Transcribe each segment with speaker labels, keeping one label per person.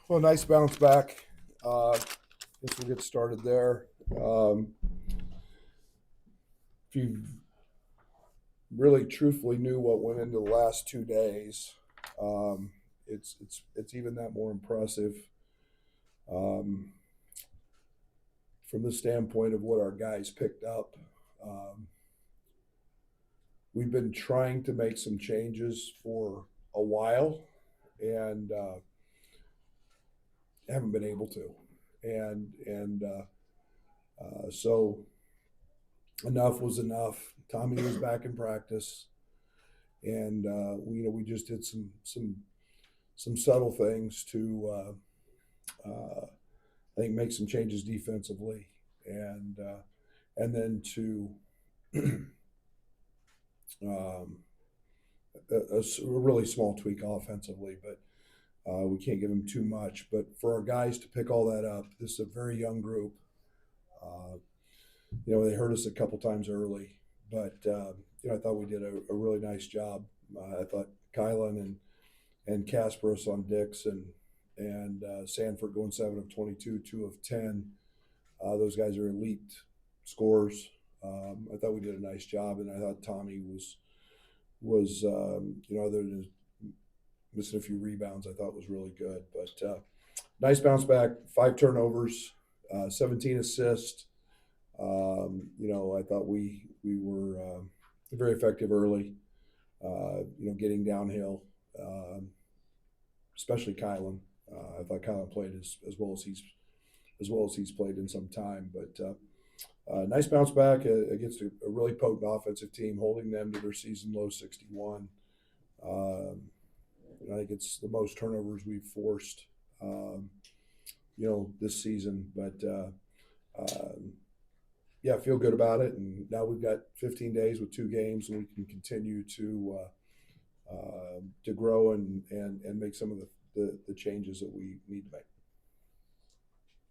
Speaker 1: Well, nice bounce back. Guess we'll get started there. If you really truthfully knew what went into the last 2 days, um, it's even that more impressive um, from the standpoint of what our guys picked up. Um, we've been trying to make some changes for a while and haven't been able to, and so enough was enough. Tommy was back in practice, and we just did some subtle things to I think make some changes defensively, and then to um, a really small tweak offensively, but we can't give them too much. But for our guys to pick all that up, this is a very young group. Uh, they hurt us a couple times early, but I thought we did a really nice job. I thought Kylin and Kasparis on Dix and Sanford going 7 of 22, 2 of 10. Those guys are elite scorers. I thought we did a nice job, and I thought Tommy was other than missing a few rebounds, I thought was really good. But nice bounce back, 5 turnovers, 17 assists. I thought we were very effective early. Getting downhill, especially Kylin. I thought Kylin played as well as he's played in some time. But nice bounce back against a really potent offensive team, holding them to their season low 61. I think it's the most turnovers we've forced, this season. But yeah, feel good about it. And now we've got 15 days with 2 games, and we can continue to grow and make some of the changes that we need to make.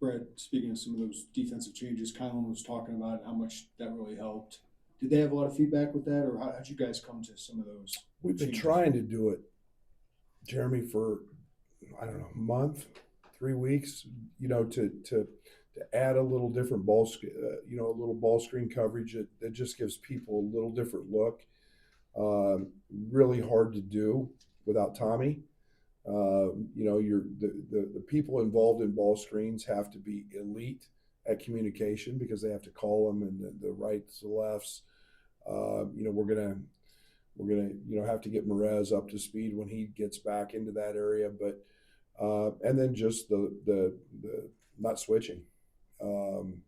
Speaker 2: Brad, speaking of some of those defensive changes, Kylin was talking about how much that really helped. Did they have a lot of feedback with that, or how'd you guys come to some of those?
Speaker 1: We've been trying to do it, Jeremy, for I don't know, a month, 3 weeks. To add a little different a little ball screen coverage that just gives people a little different look. Really hard to do without Tommy. The people involved in ball screens have to be elite at communication because they have to call them and the rights, the lefts. We're gonna have to get Merez up to speed when he gets back into that area, but and then just the not switching. Um,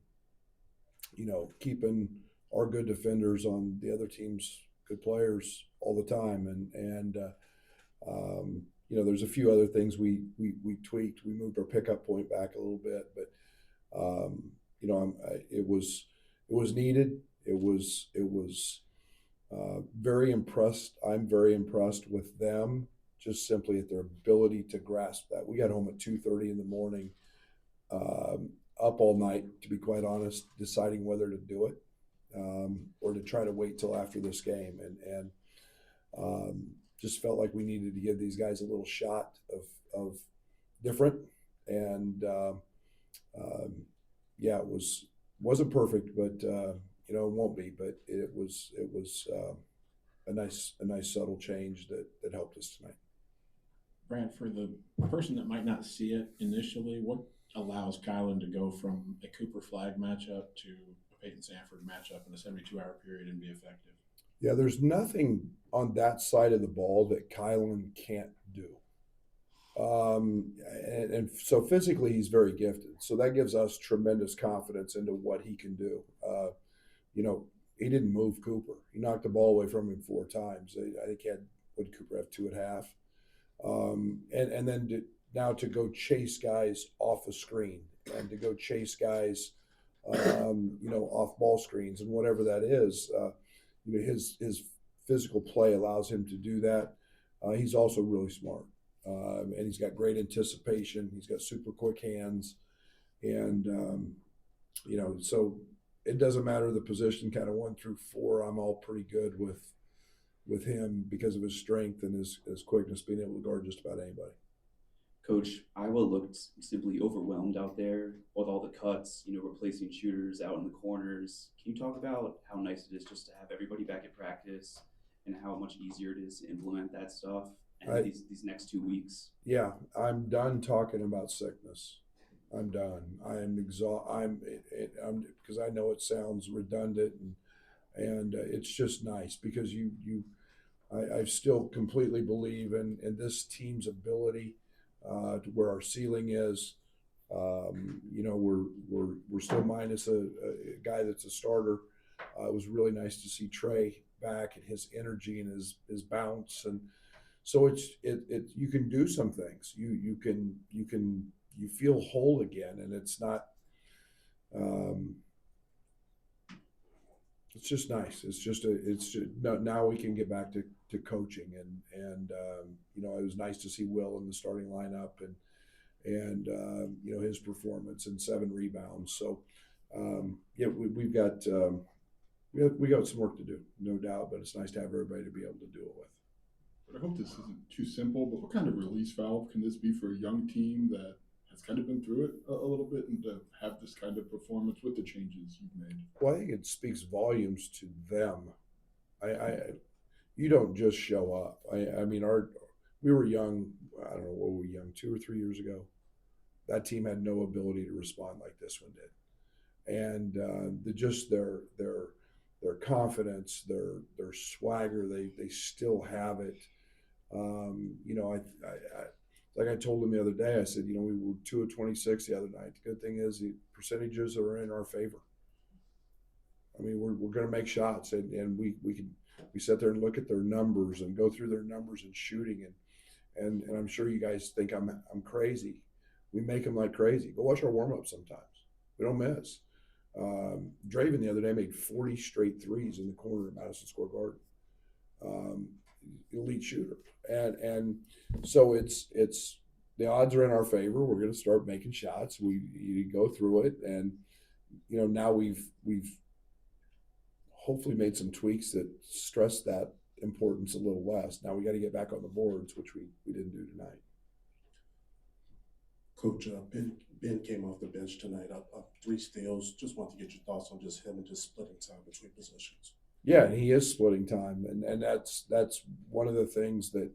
Speaker 1: Keeping our good defenders on the other team's good players all the time, and there's a few other things we tweaked. We moved our pickup point back a little bit, but it was needed. It was very impressed. I'm very impressed with them, just simply at their ability to grasp that. We got home at 2:30 in the morning, up all night, to be quite honest, deciding whether to do it or to try to wait till after this game, and just felt like we needed to give these guys a little shot of different. And yeah, wasn't perfect, but it won't be. But it was a nice subtle change that helped us tonight.
Speaker 3: Brad, for the person that might not see it initially, what allows Kylin to go from a Cooper Flag matchup to a Peyton Sanford matchup in a 72-hour period and be effective?
Speaker 1: Yeah, there's nothing on that side of the ball that Kylin can't do. And so physically, he's very gifted. So that gives us tremendous confidence into what he can do. He didn't move Cooper. He knocked the ball away from him 4 times. I think he had, what did Cooper have, 2.5? And then now to go chase guys off a screen and to go chase guys, off ball screens and whatever that is. His physical play allows him to do that. He's also really smart, and he's got great anticipation. He's got super quick hands, and so it doesn't matter the position, kind of 1 through 4. I'm all pretty good with him because of his strength and his quickness, being able to guard just about anybody.
Speaker 4: Coach, Iowa looked simply overwhelmed out there with all the cuts, replacing shooters out in the corners. Can you talk about how nice it is just to have everybody back at practice and how much easier it is to implement that stuff and
Speaker 1: I,
Speaker 4: these next 2 weeks?
Speaker 1: yeah, I'm done talking about sickness. I'm done. I'm exhausted. I'm because I know it sounds redundant and it's just nice because I still completely believe in this team's ability to where our ceiling is. We're still minus a guy that's a starter. It was really nice to see Trey back and his energy and his bounce, and so you can do some things. You feel whole again, and it's not. Um, it's just nice. It's just now we can get back to coaching and it was nice to see Will in the starting lineup and his performance and 7 rebounds. So yeah, we've got we got some work to do, no doubt, but it's nice to have everybody to be able to do it with.
Speaker 5: But I hope this isn't too simple, but what kind of release valve can this be for a young team that has kind of been through it a little bit and to have this kind of performance with the changes you've made?
Speaker 1: Well, I think it speaks volumes to them. You don't just show up. I mean, we were young. I don't know what were we young 2 or 3 years ago. That team had no ability to respond like this one did, and their confidence, their swagger. They still have it. Like I told them the other day, I said, we were 2 of 26 the other night. The good thing is the percentages are in our favor. I mean, we're going to make shots, and we sit there and look at their numbers and go through their numbers and shooting, and I'm sure you guys think I'm crazy. We make them like crazy. Go watch our warm up sometimes. We don't miss. Draven the other day made 40 straight threes in the corner of Madison Square Garden. Elite shooter, and so it's the odds are in our favor. We're going to start making shots. You go through it, and now we've hopefully made some tweaks that stress that importance a little less. Now we got to get back on the boards, which we didn't do tonight.
Speaker 6: Coach, Ben came off the bench tonight, up 3 steals. Just want to get your thoughts on just him and just splitting time between positions.
Speaker 1: Yeah, he is splitting time, and that's one of the things that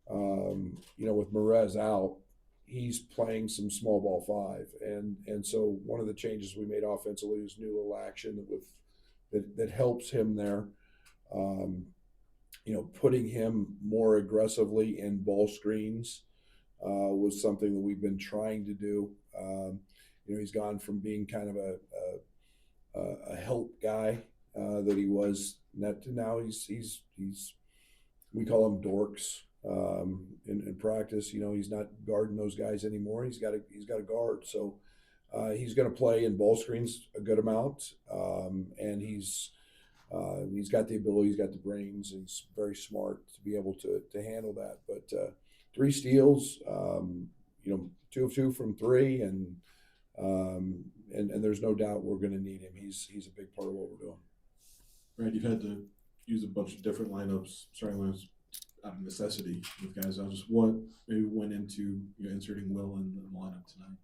Speaker 1: with Merez out, he's playing some small ball 5, and so one of the changes we made offensively is new little action that helps him there. Putting him more aggressively in ball screens was something that we've been trying to do. He's gone from being kind of a help guy that he was net to now he's we call him dorks in practice. He's not guarding those guys anymore. He's got a guard, so he's going to play in ball screens a good amount, and he's got the ability, he's got the brains, and he's very smart to be able to handle that. But 3 steals, 2 of 2 from 3, and there's no doubt we're going to need him. He's a big part of what we're doing.
Speaker 3: Brad, you've had to use a bunch of different starting lineups out of necessity with guys out. Just what maybe went into inserting Will in the lineup tonight?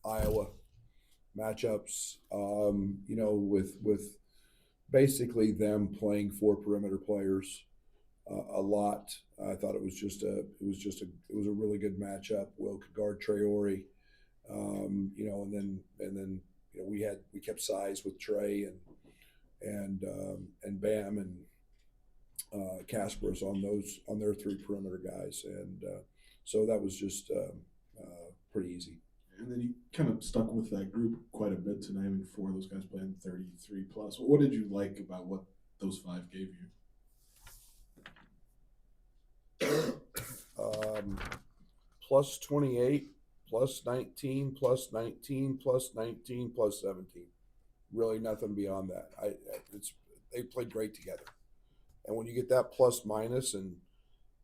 Speaker 1: Iowa matchups, with basically them playing 4 perimeter players a lot. I thought it was a really good matchup. Will could guard Traore, and then we kept size with Trey and Bam and Kasparas on their 3 perimeter guys, and so that was just pretty easy.
Speaker 3: And then you kind of stuck with that group quite a bit tonight. I mean, 4 of those guys playing 33 plus. What did you like about what those 5 gave you?
Speaker 1: Plus 28, plus 19, plus 19, plus 19, plus 17. Really nothing beyond that. They played great together. And when you get that plus minus, and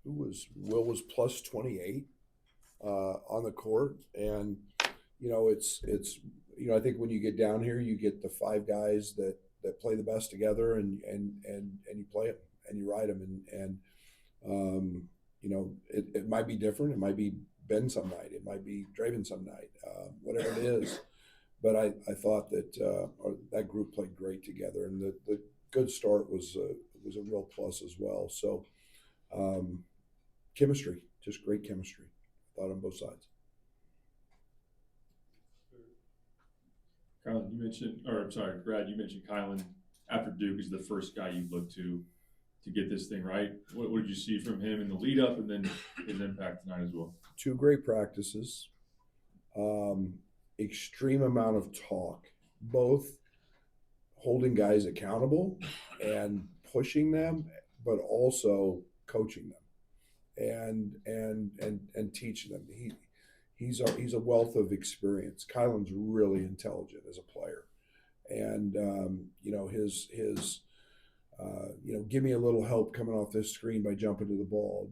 Speaker 1: Will was plus 28 on the court, and it's I think when you get down here, you get the 5 guys that play the best together, and you play them and you ride them, and it might be different. It might be Ben some night. It might be Draven some night. Whatever it is. But I thought that that group played great together, and the good start was a real plus as well. So chemistry, just great chemistry. I thought on both sides.
Speaker 7: Kylin, you mentioned, or I'm sorry, Brad, you mentioned Kylin after Duke is the first guy you look to get this thing right. What did you see from him in the lead up and then his impact tonight as well?
Speaker 1: 2 great practices, extreme amount of talk, both holding guys accountable and pushing them, but also coaching them and teaching them. He's a wealth of experience. Kylan's really intelligent as a player, and his give me a little help coming off this screen by jumping to the ball.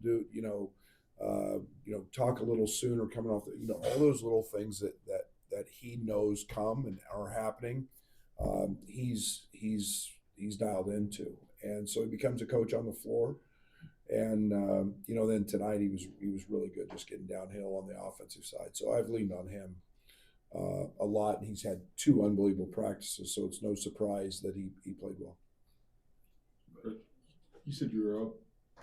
Speaker 1: Talk a little sooner coming off all those little things that he knows come and are happening. He's dialed into, and so he becomes a coach on the floor. And then tonight he was really good, just getting downhill on the offensive side. So I've leaned on him a lot, and he's had 2 unbelievable practices. So it's no surprise that he played well.
Speaker 5: You said you were up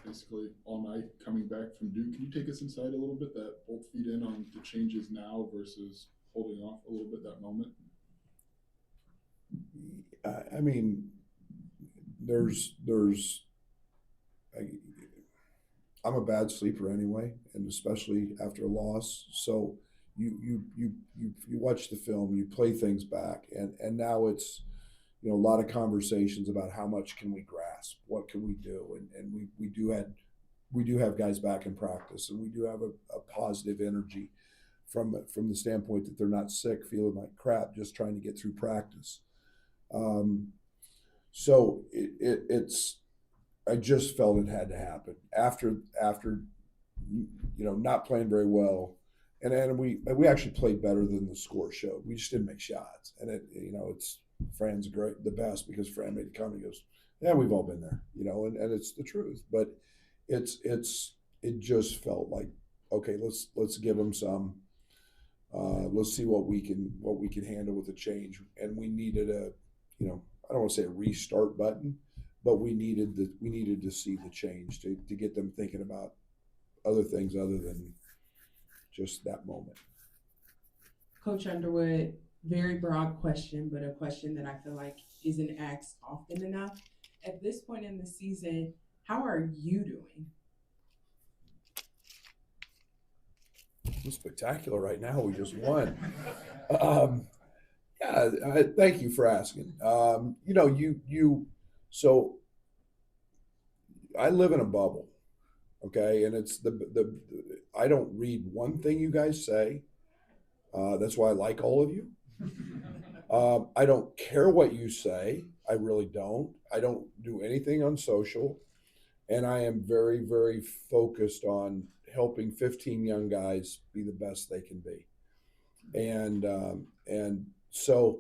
Speaker 5: basically all night coming back from Duke. Can you take us inside a little bit, that both feed in on the changes now versus holding off a little bit that moment?
Speaker 1: I mean, I'm a bad sleeper anyway, and especially after a loss. So you watch the film, you play things back, and now it's a lot of conversations about how much can we grasp, what can we do, and we do have guys back in practice, and we do have a positive energy from the standpoint that they're not sick, feeling like crap, just trying to get through practice. So it's I just felt it had to happen after not playing very well, and then we actually played better than the score showed. We just didn't make shots, and it's Fran's the best because Fran made the comment. He goes, "Yeah, we've all been there," and it's the truth. But it just felt like, okay, let's give them some. Let's see what we can handle with the change, and we needed I don't want to say a restart button, but we needed to see the change to get them thinking about other things other than just that moment.
Speaker 8: Coach Underwood, very broad question, but a question that I feel like isn't asked often enough. At this point in the season, how are you doing?
Speaker 1: It's spectacular right now. We just won. Thank you for asking. So I live in a bubble, okay, and it's I don't read one thing you guys say. That's why I like all of you. I don't care what you say. I really don't. I don't do anything on social, and I am very, very focused on helping 15 young guys be the best they can be, and so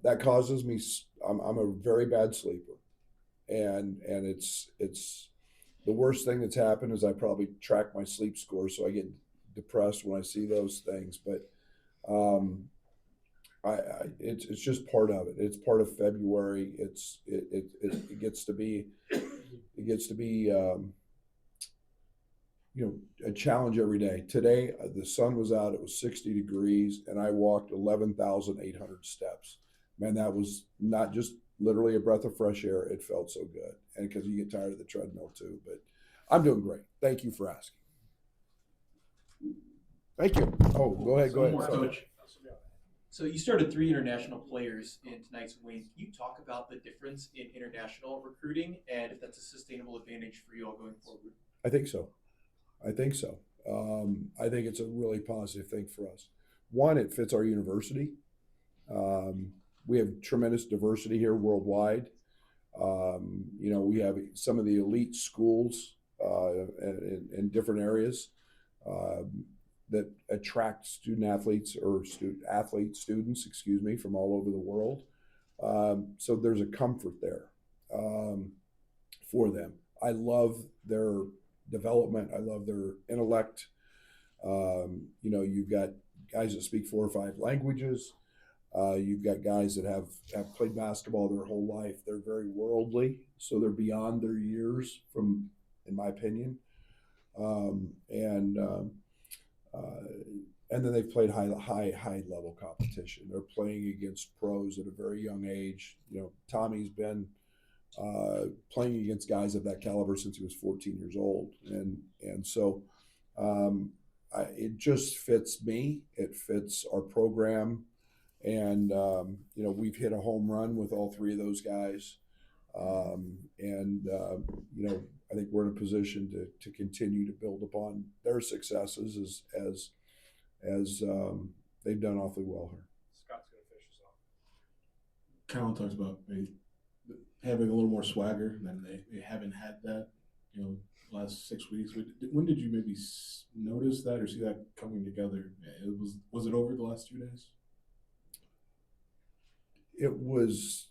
Speaker 1: that causes me. I'm a very bad sleeper, and it's the worst thing that's happened is I probably track my sleep score, so I get depressed when I see those things. But it's just part of it. It's part of February. It gets to be a challenge every day. Today the sun was out. It was 60 degrees, and I walked 11,800 steps. Man, that was not just literally a breath of fresh air. It felt so good, and because you get tired of the treadmill too. But I'm doing great. Thank you for asking. Thank you. Oh, go ahead.
Speaker 9: Sorry.
Speaker 1: Coach.
Speaker 9: So you started 3 international players in tonight's win. Can you talk about the difference in international recruiting and if that's a sustainable advantage for you all going forward?
Speaker 1: I think so. I think it's a really positive thing for us. One, it fits our university. We have tremendous diversity here worldwide. We have some of the elite schools in different areas that attract students from all over the world. So there's a comfort there for them. I love their development. I love their intellect. You know, you've got guys that speak 4 or 5 languages. You've got guys that have played basketball their whole life. They're very worldly, so they're beyond their years, in my opinion. And then they've played high level competition. They're playing against pros at a very young age. You know, Tommy's been playing against guys of that caliber since he was 14 years old, and so it just fits me. It fits our program, and you know, we've hit a home run with all 3 of those guys, you know, I think we're in a position to continue to build upon their successes as they've done awfully well here.
Speaker 2: Scott's gonna finish us off.
Speaker 3: Kylin talks about maybe having a little more swagger, and they haven't had that, you know, last 6 weeks. When did you maybe notice that or see that coming together? Was it over the last 2 days?
Speaker 1: It was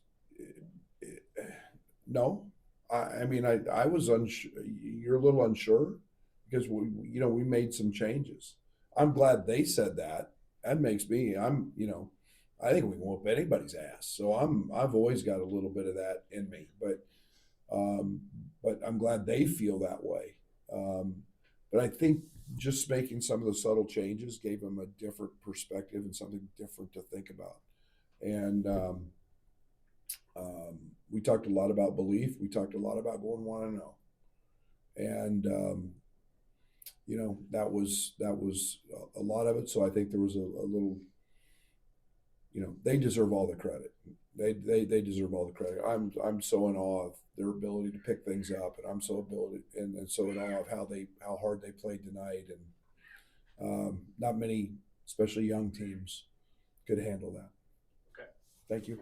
Speaker 1: no. I mean, I was unsure. You're a little unsure because we made some changes. I'm glad they said that. That makes me. You know, I think we can whoop anybody's ass. So I've always got a little bit of that in me, but I'm glad they feel that way. But I think just making some of the subtle changes gave them a different perspective and something different to think about. And we talked a lot about belief. We talked a lot about going 1-0, and you know, that was a lot of it. So I think there was a little, you know, they deserve all the credit. They deserve all the credit. I'm so in awe of their ability to pick things up, and I'm so in awe of how hard they played tonight. And not many, especially young teams, could handle that.
Speaker 2: Okay.
Speaker 1: Thank you.